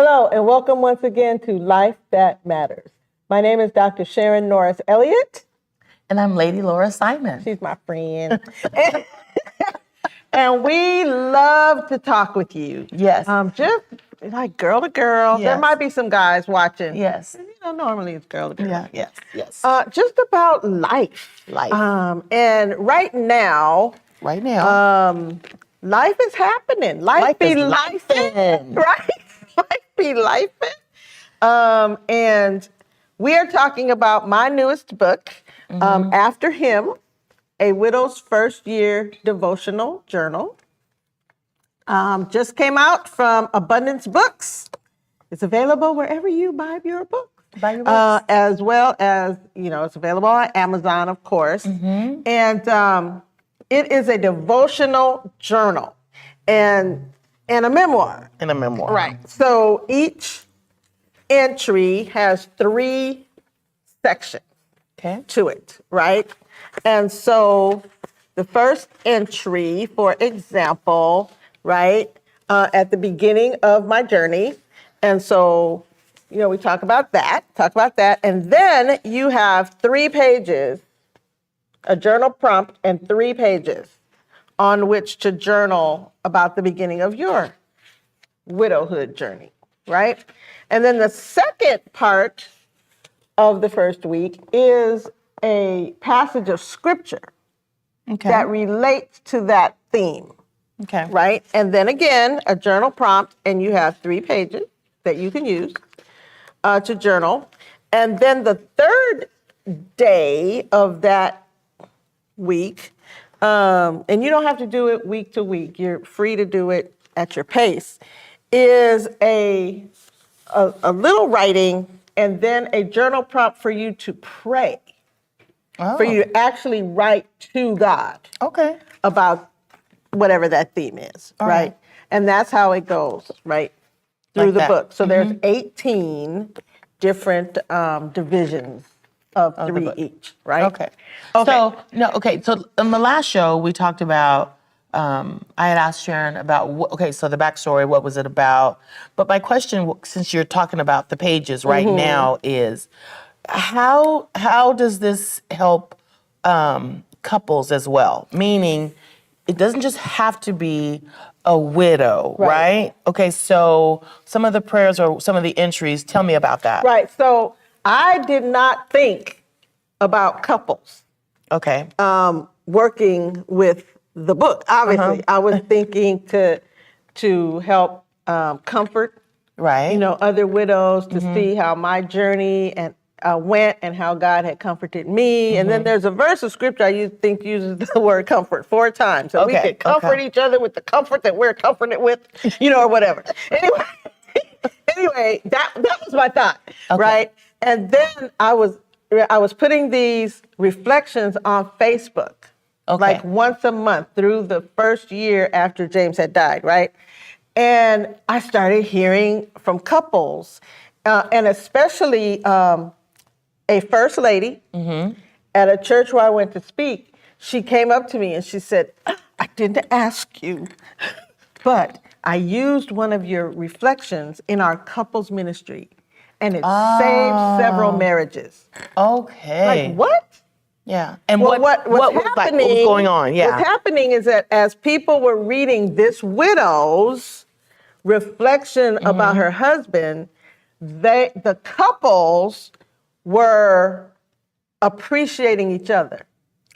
Hello, and welcome once again to Life That Matters. My name is Dr. Sharon Norris Elliott. And I'm Lady Laura Simon. She's my friend. And we love to talk with you. Yes. Just like girl to girl. Yes. There might be some guys watching. Yes. Normally it's girl to girl. Yeah. Yes. Just about life. And right now, life is happening. Life be lifing. Right? Life be lifing. And we are talking about my newest book, After Him, A Widow's First Year Devotional Journal. Just came out from Abundance Books. It's available wherever you buy your books. As well as, it's available on Amazon, of course. And it is a devotional journal and a memoir. Right. So each entry has 3 sections to it, right? And so the first entry, for example, right, at the beginning of my journey. And so, we talk about that. And then you have 3 pages, a journal prompt, and 3 pages on which to journal about the beginning of your widowhood journey, right? And then the second part of the first week is a passage of scripture that relates to that theme, right? And then again, a journal prompt, and you have 3 pages that you can use to journal. And then the third day of that week, and you don't have to do it week to week, you're free to do it at your pace, is a little writing and then a journal prompt for you to pray, for you to actually write to God about whatever that theme is, right? And that's how it goes, right, through the book. So there's 18 different divisions of 3 each, right? Okay. So on the last show, we talked about, I had asked Sharon about, so the backstory, what was it about? But my question, since you're talking about the pages right now, is how does this help couples as well? Meaning, it doesn't just have to be a widow, right? Okay, so some of the prayers or some of the entries, tell me about that. Right, so I did not think about couples working with the book. Obviously, I was thinking to help comfort, other widows, to see how my journey and went and how God had comforted me. And then there's a verse of scripture I think uses the word comfort 4 times. So we can comfort each other with the comfort that we're comforted with, or whatever. Anyway, that was my thought, right? And then I was putting these reflections on Facebook, like once a month through the first year after James had died, right? And I started hearing from couples, and especially a first lady at a church where I went to speak. She came up to me and she said, "I didn't ask you, but I used one of your reflections in our couples ministry, and it saved several marriages." Okay. Like, what? Yeah. And what's happening, what was going on? Yeah. What's happening is that as people were reading this widow's reflection about her husband, the couples were appreciating each other.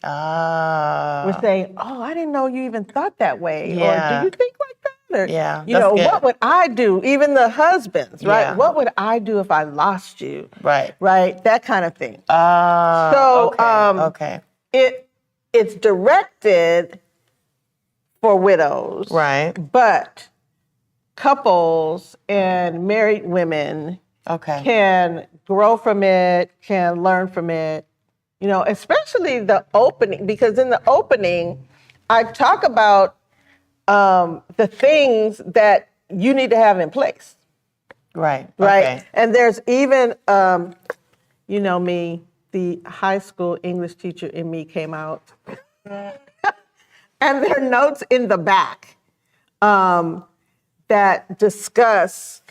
We're saying, "Oh, I didn't know you even thought that way." Yeah. Or, "Do you think like that?" Or, good. "What would I do?" Even the husbands, right? Yeah. "What would I do if I lost you?" Right. Right? That kind of thing. It's directed for widows. Right. But couples and married women can grow from it, can learn from it, especially the opening, because in the opening, I talk about the things that you need to have in place. Right. Right. And there's even, me, the high school English teacher in me came out. And there are notes in the back that discuss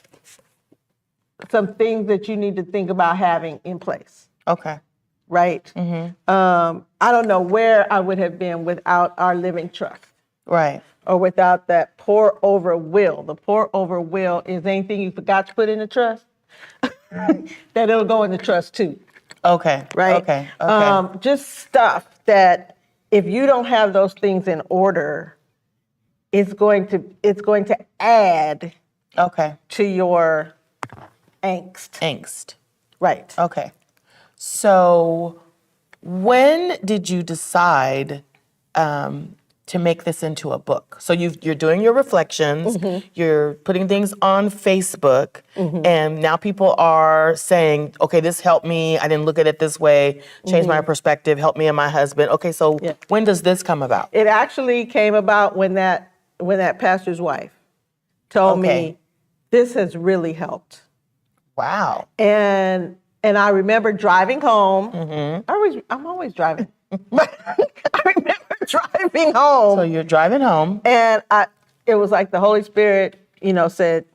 some things that you need to think about having in place, Okay. right? I don't know where I would have been without our living trust. Right. Or without that pour over will. The pour over will is anything you forgot to put in the trust, that it'll go in the trust too. Okay. Right? Okay. Just stuff that if you don't have those things in order, it's going to add Okay. to your angst. Angst. Right. Okay. So when did you decide to make this into a book? So you're doing your reflections, you're putting things on Facebook, and now people are saying, okay, this helped me, I didn't look at it this way, changed my perspective, helped me and my husband. Okay, so when does this come about? It actually came about when that pastor's wife told me, this has really helped. Wow. And I remember driving home. I'm always driving. But I remember driving home. So you're driving home. And it was like the Holy Spirit, said,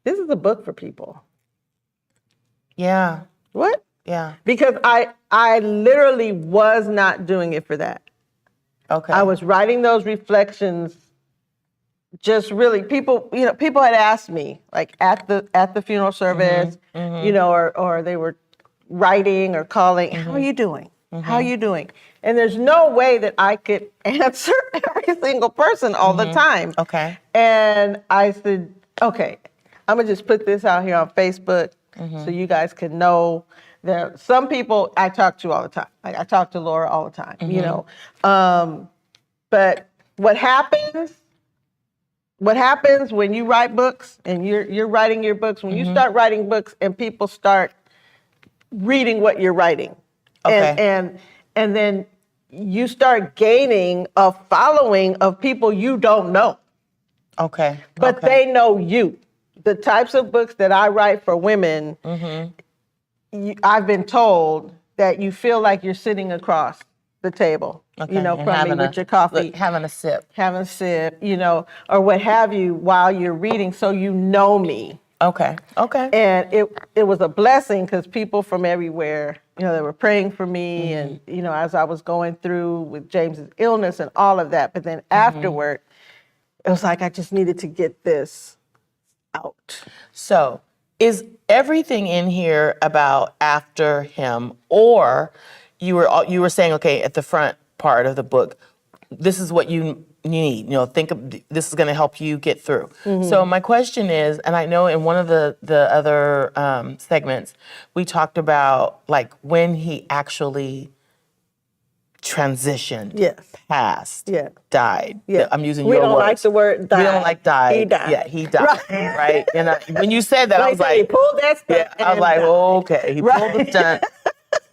this is a book for people. Yeah. What? Yeah. Because I literally was not doing it for that. Okay. I was writing those reflections. Just really, people had asked me, like at the funeral service, or they were writing or calling, how are you doing? How are you doing? And there's no way that I could answer every single person all the time. Okay. And I said, okay, I'm gonna just put this out here on Facebook so you guys can know that some people I talk to all the time. Like I talk to Laura all the time, but what happens when you write books and you're writing your books, when you start writing books and people start reading what you're writing, and then you start gaining a following of people you don't know. Okay. But they know you. The types of books that I write for women, I've been told that you feel like you're sitting across the table, from me with your coffee. Having a sip. Having a sip, or what have you while you're reading, so you know me. Okay. And it was a blessing because people from everywhere, they were praying for me, and as I was going through with James's illness and all of that. But then afterward, it was like I just needed to get this out. So, is everything in here about after him, or you were saying, okay, at the front part of the book, this is what you need, think of, this is going to help you get through. So my question is, and I know in one of the other segments, we talked about like when he actually transitioned, passed, died. I'm using your words. We don't like the word died. We don't like died. He died. Yeah, he died, right? And when you said that, I was like, he pulled that stunt. I was like, okay, he pulled the stunt.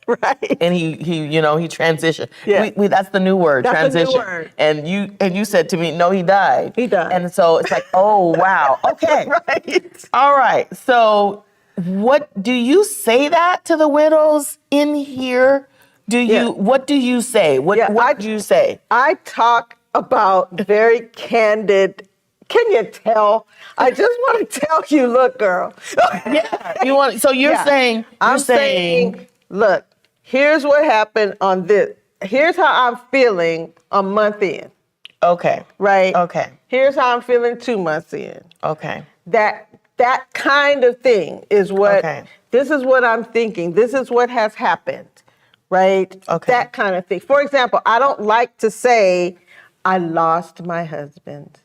Right. And he transitioned. Yeah. That's the new word, That's transition. the new word. And you said to me, no, he died. He died. And so it's like, oh wow, okay. Right. All right. So what do you say that to the widows in here? What do you say? What do you say? I talk about very candid. Can you tell? I just want to tell you, look, girl. You want? So you're saying? I'm saying, look. Here's what happened on this. Here's how I'm feeling a month in. Okay. Right? Okay. Here's how I'm feeling 2 months in. Okay. That kind of thing is what, this is what I'm thinking. This is what has happened. Right? Okay. That kind of thing. For example, I don't like to say, I lost my husband.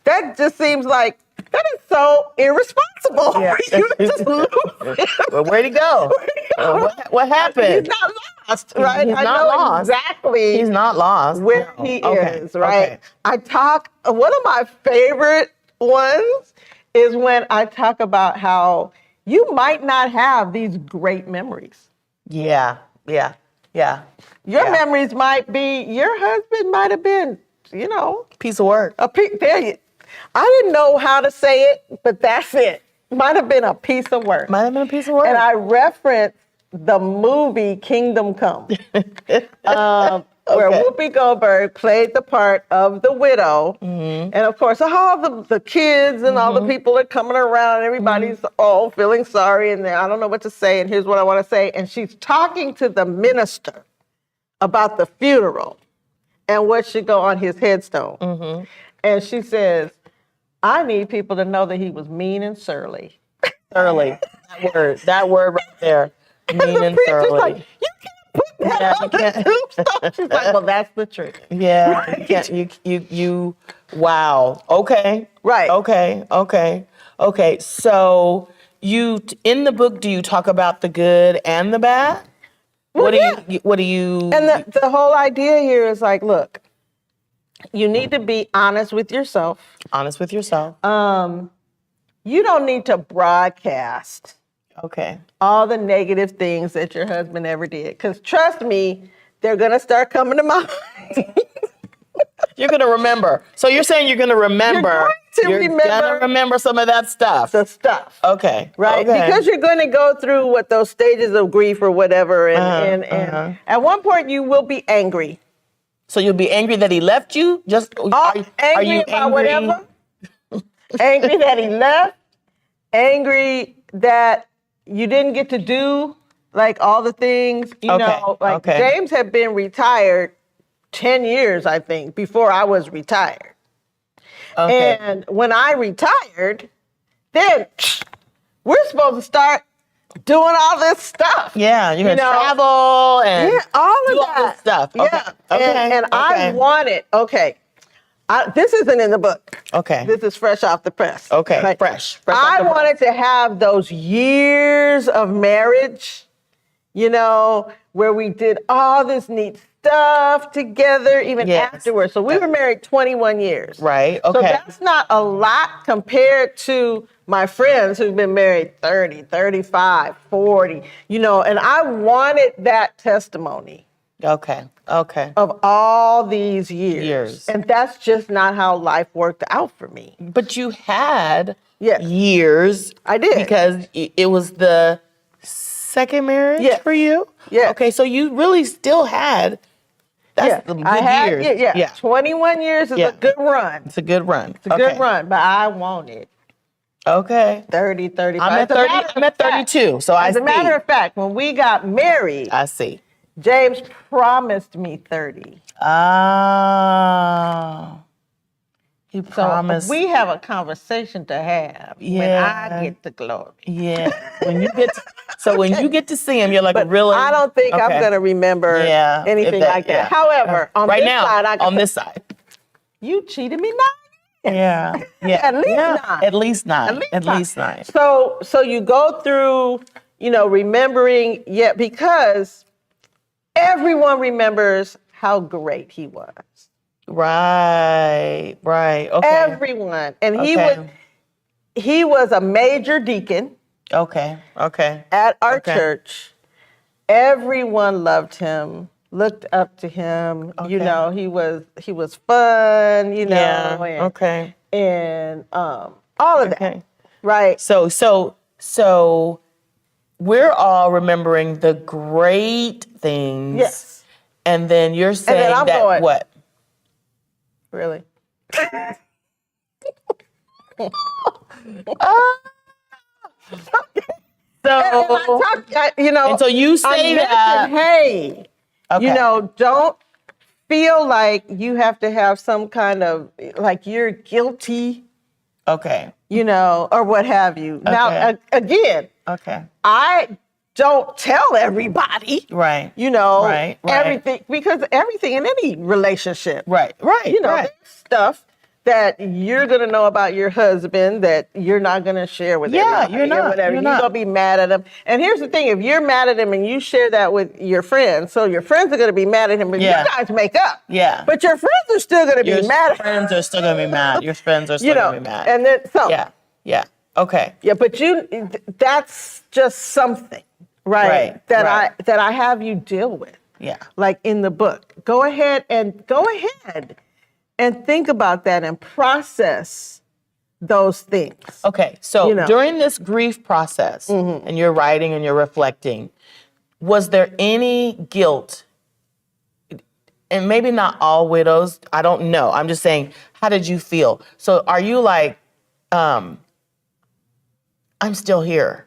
That just seems like, that is so irresponsible. Yeah. You just lose him. Well, where'd he go? What happened? He's not lost, right? He's I not know lost. Exactly. He's not lost. Where he is, right? I talk, one of my favorite ones is when I talk about how you might not have these great memories. Yeah. Your memories might be, your husband might have been, piece of work. I didn't know how to say it, but that's it. Might have been a piece of work. And I referenced the movie Kingdom Come. where Whoopi Goldberg played the part of the widow. And of course, all the kids and all the people are coming around and everybody's all feeling sorry and I don't know what to say. And here's what I want to say. And she's talking to the minister about the funeral and what should go on his headstone. And she says, I need people to know that he was mean and surly. Surly. That word right there. Mean and surly. Like, you can't put that on the tombstone. She's like, well, that's the truth. Yeah. Right? You can't, you, wow. Okay. Right. Okay. So in the book, do you talk about the good and the bad? Well, what do you? And the whole idea here is like, look, you need to be honest with yourself. Honest with yourself. You don't need to broadcast Okay. all the negative things that your husband ever did. Because trust me, they're going to start coming to mind. You're going to remember. So you're saying you're going to remember. You're going to remember some of that stuff. The stuff. Okay. Right? Okay. Because you're going to go through what those stages of grief or whatever. And at one point you will be angry. So you'll be angry that he left you? Are you about whatever? Angry that he left? Angry that you didn't get to do like all the things, you know, like James had been retired 10 years, I think, before I was retired. Okay. And when I retired, then we're supposed to start doing all this stuff. Yeah, you're going to travel and all of all this stuff. Okay. Yeah. And I wanted, this isn't in the book. Okay. This is fresh off the press. Okay, right? fresh I wanted to have those years of marriage, you know, where we did all this neat stuff together, even afterwards. So we were married 21 years. Right, okay. So that's not a lot compared to my friends who've been married 30, 35, 40, you know, and I wanted that testimony. Okay. Of all these years. And that's just not how life worked out for me. But you had years. I did. Because it was the second marriage for you? Yeah. Okay, so you really still had, that's the good years. Yeah. 21 years is a good run. It's a good run. It's a good run, but I wanted 30, 35. I'm at 32, so I see. As a matter of fact, when we got married, I see. James promised me 30. He promised. So we have a conversation to have when I get the glory. Yeah. When you get to see him, you're like, really? I don't think I'm going to remember anything like that. However, on this side, you cheated me 9 years. Yeah. At least 9. At least nine. So you go through, you know, remembering, because everyone remembers how great he was. Right. Okay. Everyone. And he was a major deacon. Okay. At our church. Everyone loved him, looked up to him. You know, he was fun, you know. And all of that. Right. So we're all remembering the great things. Yes. And then you're saying what? Really? And so you say that. Hey, you know, don't feel like you have to have some kind of, like you're guilty. Okay. You know, or what have you. Now, again. Okay. I don't tell everybody. Right. You know, right. Everything, because everything in any relationship. Right. You know, there's stuff that you're going to know about your husband that you're not going to share with everybody. You're not. You're going to be mad at him. And here's the thing, if you're mad at him and you share that with your friends, so your friends are going to be mad at him, but you guys make up. Yeah. But your friends are still going to be mad at him. Your friends are still going to be mad. Your friends are still going to be mad. And then, so. Yeah. Okay. Yeah, but that's just something, right? That I have you deal with. Yeah. Like in the book. Go ahead and think about that and process those things. Okay. So during this grief process, and you're writing and you're reflecting, was there any guilt and maybe not all widows, I don't know. I'm just saying, how did you feel? So are you like, I'm still here?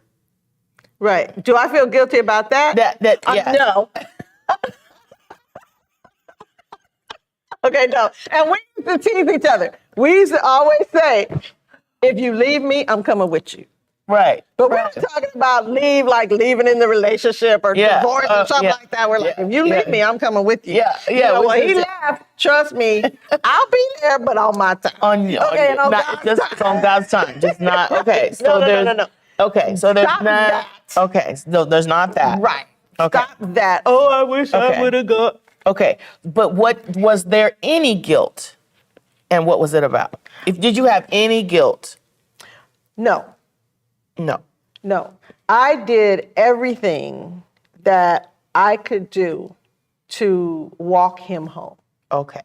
Right. Do I feel guilty about that? Yeah. No. Okay, no. And we used to tease each other. We used to always say, if you leave me, I'm coming with you. Right. But we're not talking about like leaving in the relationship or divorce or something like that. We're like, if you leave me, I'm coming with you. Yeah. You know, well, he left. Trust me, I'll be there, but on my time. On God's time. Just not, okay. So no. Okay, so there's Stop not, that. okay, so there's not that. Right. Okay. Stop that. Oh, I wish I would have gone. Okay, but was there any guilt, and what was it about? Did you have any guilt? No. No. I did everything that I could do to walk him home. Okay.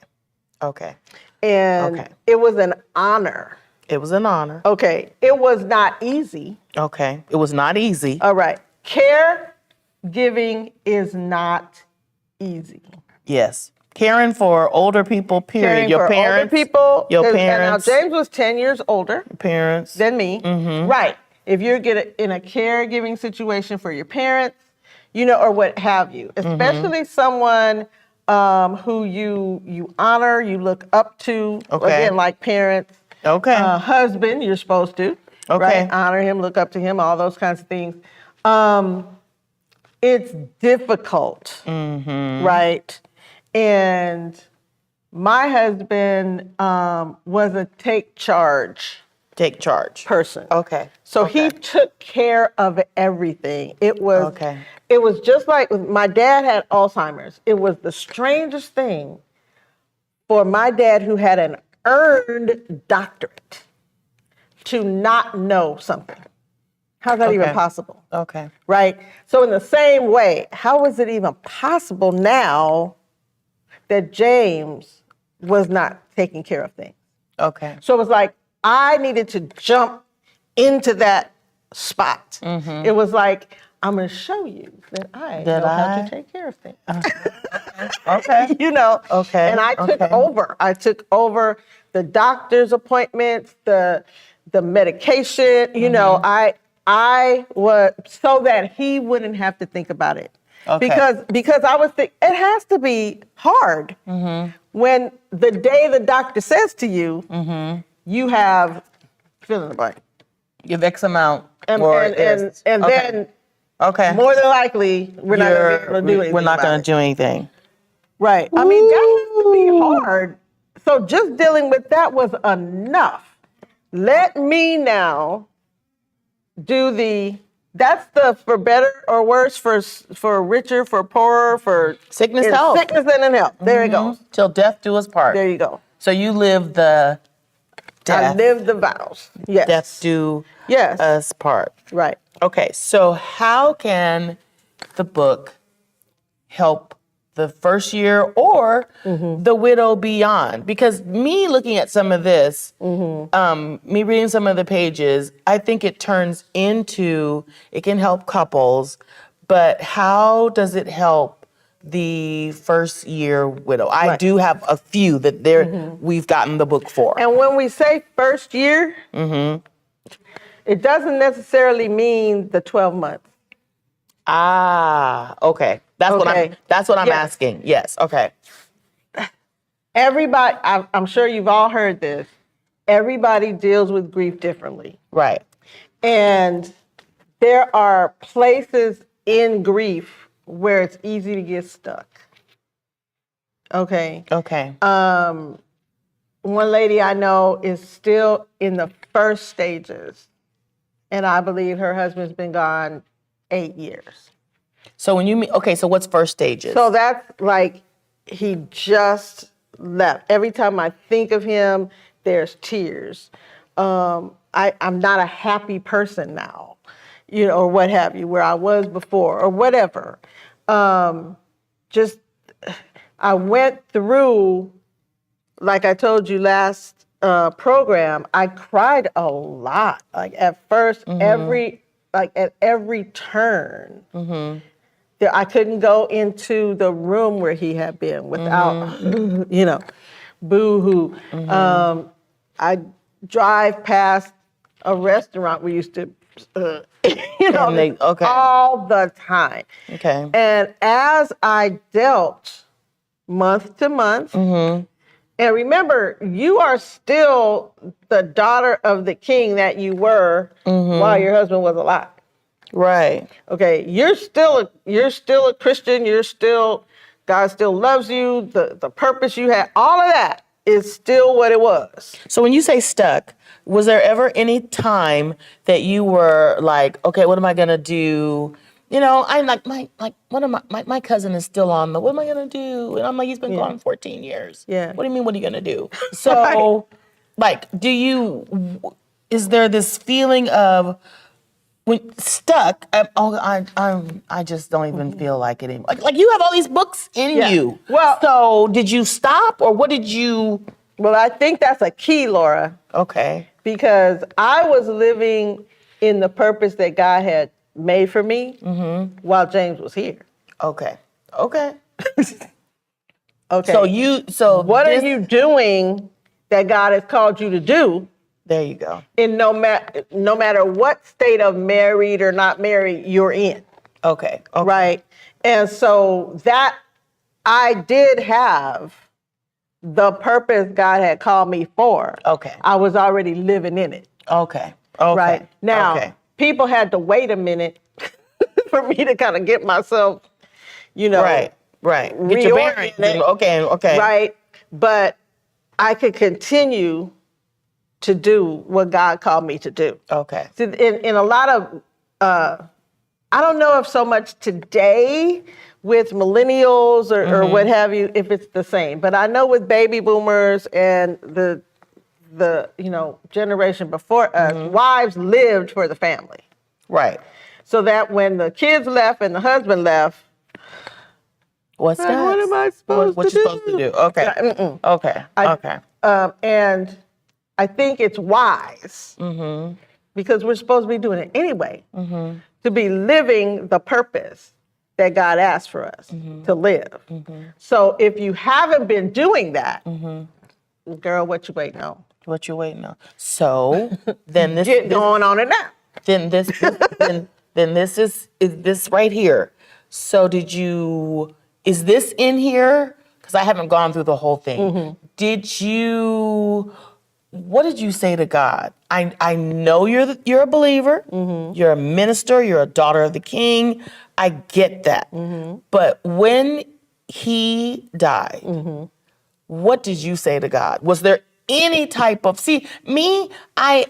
And it was an honor. It was an honor. Okay. It was not easy. Okay. It was not easy. All right. Caregiving is not easy. Yes. Caring for older people, period. Your parents. Older people. Your parents. And now James was 10 years older. Parents. Than me. Mm-hmm. Right. If you're in a caregiving situation for your parents, or what have you, especially someone who you honor, you look up to, again, like parents. Okay. Husband, you're supposed to. Okay. Right? Honor him, look up to him, all those kinds of things. It's difficult, right? And my husband was a take charge person. Okay. So he took care of everything. It was just like my dad had Alzheimer's. It was the strangest thing for my dad, who had an earned doctorate, to not know something. How's that even possible? Okay. Right? So in the same way, how is it even possible now that James was not taking care of things? Okay. So it was like, I needed to jump into that spot. It was like, I'm going to show you that I know how to take care of things. Okay. Okay. And I took over. I took over the doctor's appointments, the medication. I was, so that he wouldn't have to think about it. Okay. Because I was thinking, it has to be hard when the day the doctor says to you, you have fill in the blank. You have X amount. And then more than likely, we're not going to be able to do anything. We're not going to do anything. Right. I mean, that has to be hard. So just dealing with that was enough. Let me now do that's the for better or worse, for richer, for poorer, for sickness, health. Sickness and in health. There it goes. Till death do us part. There you go. So you live the death. I live the vows. Yes. Death do us part. Right. Okay, so how can the book help the first year or the widow beyond? Because me looking at some of this, me reading some of the pages, I think it turns into, it can help couples, but how does it help the first year widow? I do have a few that we've gotten the book for. And when we say first year, it doesn't necessarily mean the 12 months. Ah, okay. That's what I'm asking. Yes, okay. Everybody, I'm sure you've all heard this. Everybody deals with grief differently. Right. And there are places in grief where it's easy to get stuck. Okay. Okay. One lady I know is still in the first stages, and I believe her husband's been gone 8 years. So when you mean, so what's first stages? So that's like he just left. Every time I think of him, there's tears. I'm not a happy person now, or what have you, where I was before, or whatever. I went through, like I told you last program, I cried a lot. Like at first, at every turn, I couldn't go into the room where he had been without, boo-hoo. I drive past a restaurant we used to, all the time. Okay. And as I dealt month to month, and remember, you are still the daughter of the king that you were while your husband was alive. Right. Okay, you're still a Christian. God still loves you. The purpose you had, all of that is still what it was. So when you say stuck, was there ever any time that you were like, okay, what am I gonna do? I'm like my cousin is still on what am I gonna do? And I'm like, he's been gone 14 years. Yeah. What do you mean? What are you gonna do? So, like, is there this feeling of when stuck? I just don't even feel like it anymore. Like you have all these books in you. Well, so did you stop or what did you? Well, I think that's a key, Laura. Okay. Because I was living in the purpose that God had made for me while James was here. Okay. Okay. Okay. So what are you doing that God has called you to do? There you go. In no matter what state of married or not married you're in. Okay. Right? And so that I did have the purpose God had called me for. Okay. I was already living in it. Okay. Right? Now, people had to wait a minute for me to kind of get myself, Right. Get your bearings. Okay. Right? But I could continue to do what God called me to do. Okay. So in a lot of, I don't know if so much today with millennials or what have you, if it's the same. But I know with baby boomers and the generation before us, wives lived for the family. Right. So that when the kids left and the husband left, what's next? What am I supposed to do? What you supposed to do? Okay. Okay. And I think it's wise because we're supposed to be doing it anyway to be living the purpose that God asked for us to live. So if you haven't been doing that, girl, what you waiting on? What you waiting on? So then this Get going on it now. Then this is this right here. So is this in here? Because I haven't gone through the whole thing. What did you say to God? I know you're a believer. You're a minister. You're a daughter of the King. I get that. But when he died, what did you say to God? Was there any type of me? I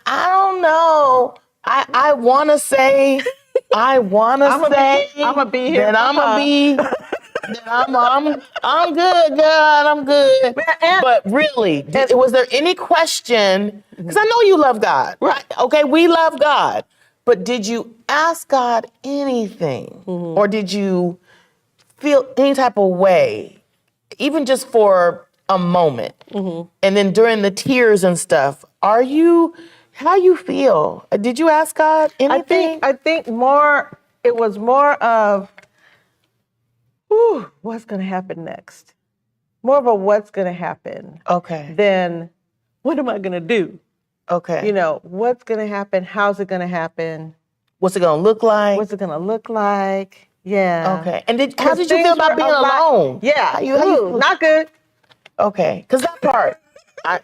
don't know. I want to say. I'm gonna be here. Then I'm gonna be. I'm good, God. I'm good. But really, was there any question? Because I know you love God, right? Okay, we love God. But did you ask God anything, or did you feel any type of way, even just for a moment? And then during the tears and stuff, how you feel? Did you ask God anything? I think it was more of, what's going to happen next? More of a what's going to happen. Okay. Than what am I going to do? Okay. What's going to happen? How's it going to happen? What's it going to look like? What's it going to look like? Yeah. Okay. And how did you feel about being alone? Yeah. How you not good. Okay. Because that part,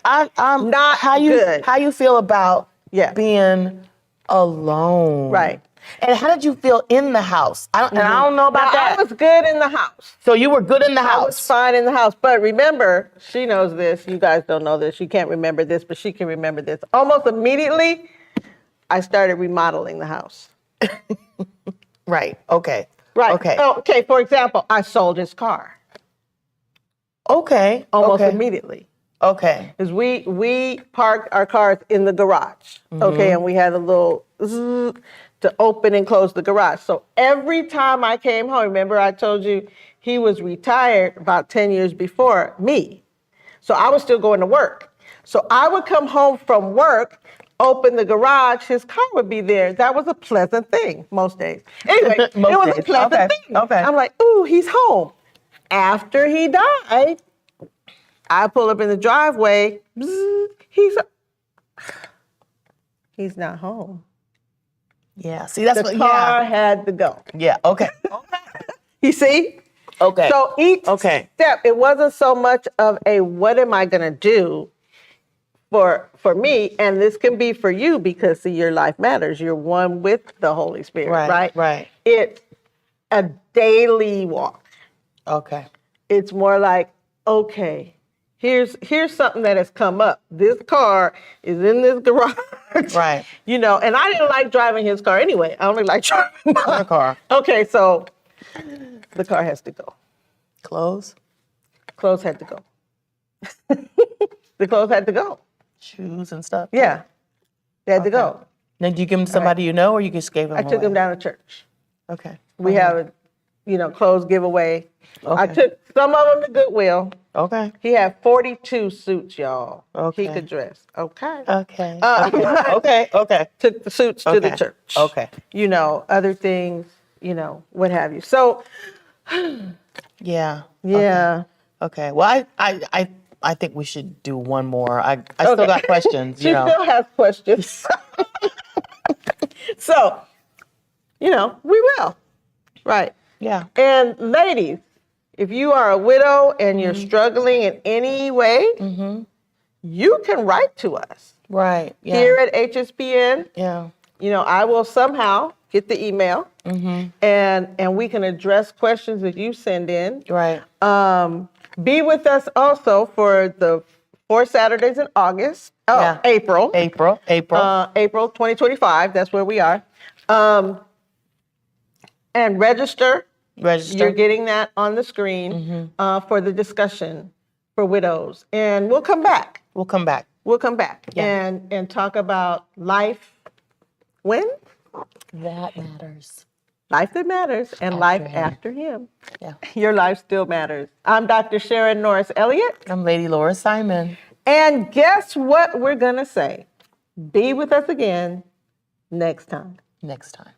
I'm not good. How you feel about being alone? Right. And how did you feel in the house? I don't know about that. I was good in the house. So you were good in the house? I was fine in the house. But remember, she knows this. You guys don't know this. You can't remember this, but she can remember this. Almost immediately, I started remodeling the house. Right. Okay. Right. Okay. Okay. For example, I sold his car. Okay. Almost immediately. Okay. Because we parked our cars in the garage. Okay. And we had a little to open and close the garage. So every time I came home, remember I told you he was retired about 10 years before me. So I was still going to work. So I would come home from work, open the garage, his car would be there. That was a pleasant thing most days. Anyway, it Most was a days. pleasant Okay, thing. okay. I'm like, ooh, he's home. After he died, I pull up in the driveway. Bzz, he's not home. Yeah. See, that's The what. car had to go. Yeah. Okay. You see? Okay. So each step, it wasn't so much of a what am I going to do for me, and this can be for you because see, your life matters. You're one with the Holy Spirit, right? Right. It's a daily walk. Okay. It's more like, okay, here's something that has come up. This car is in this garage. Right. You know, and I didn't like driving his car anyway. I only like driving my car. Okay, so the car has to go. Clothes? Clothes had to go. The clothes had to go. Shoes and stuff? Yeah. They had to go. Now, did you give them to somebody you know, or you just gave them I took away? him down to church. Okay. We have a, clothes giveaway. I Okay. took some of them to Goodwill. Okay. He had 42 suits, y'all. Okay. He could dress. Okay. Okay. Okay. Took the suits to the church. Okay. Other things, what have you. So, Yeah. yeah. Okay. Well, I think we should do one more. I still got questions. She still has questions. So, we will. Right. Yeah. And ladies, if you are a widow and you're struggling in any way, you can write to us. Right. Yeah. Here at HSPN. Yeah. I will somehow get the email and we can address questions that you send in. Right. Be with us also for the 4 Saturdays in August. April. April 2025. That's where we are. And register. You're getting that on the screen for the discussion for widows. And we'll come back. We'll come back. Yeah. And talk about life when? That matters. Life that matters and life after him. Yeah. Your life still matters. I'm Dr. Sharon Norris Elliott. I'm Lady Laura Simon. And guess what we're going to say? Be with us again next time. Next time.